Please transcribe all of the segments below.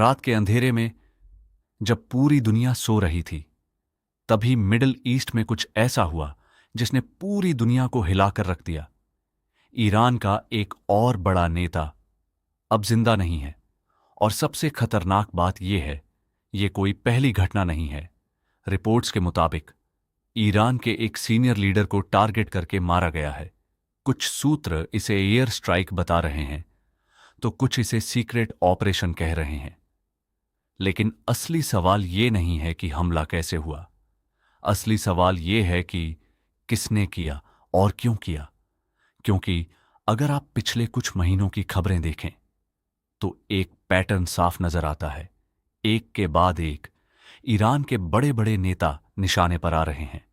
रात के अंधेरे में, जब पूरी दुनिया सो रही थी, तभी मिडिल ईस्ट में कुछ ऐसा हुआ जिसने पूरी दुनिया को हिलाकर रख दिया। ईरान का एक और बड़ा नेता अब जिंदा नहीं है, और सबसे खतरनाक बात यह है, ये कोई पहली घटना नहीं है। रिपोर्ट्स के मुताबिक ईरान के एक सीनियर लीडर को टारगेट करके मारा गया है। कुछ सूत्र इसे एयर स्ट्राइक बता रहे हैं, तो कुछ इसे सीक्रेट ऑपरेशन कह रहे हैं। लेकिन असली सवाल ये नहीं है कि हमला कैसे हुआ। असली सवाल ये है कि किसने किया और क्यों किया। क्योंकि अगर आप पिछले कुछ महीनों की खबरें देखें, तो एक पैटर्न साफ नजर आता है। एक के बाद एक ईरान के बड़े बड़े नेता निशाने पर आ रहे हैं।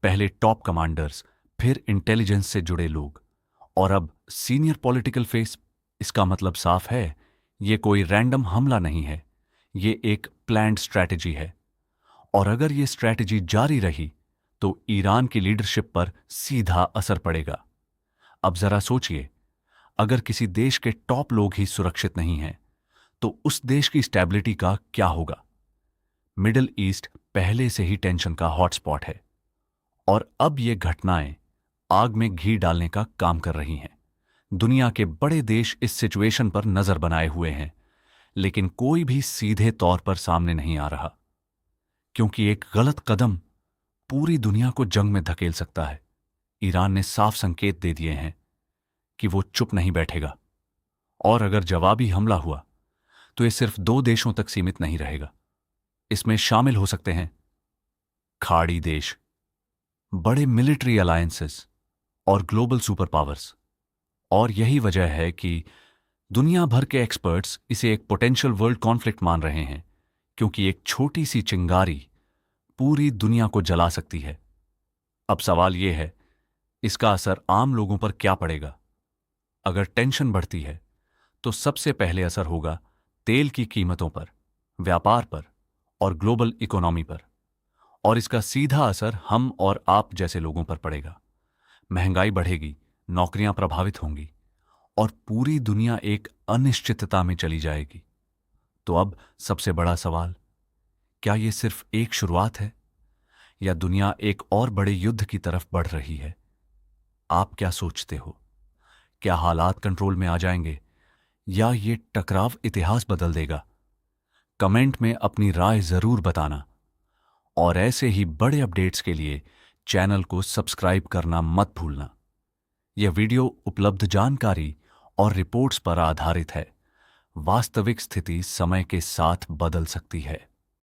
पहले टॉप कमांडर्स, फिर इंटेलिजेंस से जुड़े लोग, और अब सीनियर पॉलिटिकल फेस। इसका मतलब साफ है, ये कोई रैंडम हमला नहीं है, ये एक प्लान्ड स्ट्रैटेजी है। और अगर ये स्ट्रैटेजी जारी रही तो ईरान की लीडरशिप पर सीधा असर पड़ेगा। अब जरा सोचिए, अगर किसी देश के टॉप लोग ही सुरक्षित नहीं हैं, तो उस देश की स्टेबिलिटी का क्या होगा। मिडिल ईस्ट पहले से ही टेंशन का हॉटस्पॉट है, और अब ये घटनाएं आग में घी डालने का काम कर रही हैं। दुनिया के बड़े देश इस सिचुएशन पर नजर बनाए हुए हैं, लेकिन कोई भी सीधे तौर पर सामने नहीं आ रहा, क्योंकि एक गलत कदम पूरी दुनिया को जंग में धकेल सकता है। ईरान ने साफ संकेत दे दिए हैं कि वो चुप नहीं बैठेगा, और अगर जवाबी हमला हुआ तो ये सिर्फ 2 देशों तक सीमित नहीं रहेगा। इसमें शामिल हो सकते हैं खाड़ी देश, बड़े मिलिट्री अलायंसेस और ग्लोबल सुपर पावर्स। और यही वजह है कि दुनिया भर के एक्सपर्ट्स इसे एक पोटेंशियल वर्ल्ड कॉन्फ्लिक्ट मान रहे हैं, क्योंकि एक छोटी सी चिंगारी पूरी दुनिया को जला सकती है। अब सवाल यह है, इसका असर आम लोगों पर क्या पड़ेगा। अगर टेंशन बढ़ती है तो सबसे पहले असर होगा तेल की कीमतों पर, व्यापार पर और ग्लोबल इकोनॉमी पर। और इसका सीधा असर हम और आप जैसे लोगों पर पड़ेगा। महंगाई बढ़ेगी, नौकरियां प्रभावित होंगी, और पूरी दुनिया एक अनिश्चितता में चली जाएगी। तो अब सबसे बड़ा सवाल, क्या यह सिर्फ एक शुरुआत है, या दुनिया एक और बड़े युद्ध की तरफ बढ़ रही है। आप क्या सोचते हो? क्या हालात कंट्रोल में आ जाएंगे, या ये टकराव इतिहास बदल देगा? कमेंट में अपनी राय जरूर बताना, और ऐसे ही बड़े अपडेट्स के लिए चैनल को सब्सक्राइब करना मत भूलना। यह वीडियो उपलब्ध जानकारी और रिपोर्ट्स पर आधारित है। वास्तविक स्थिति समय के साथ बदल सकती है।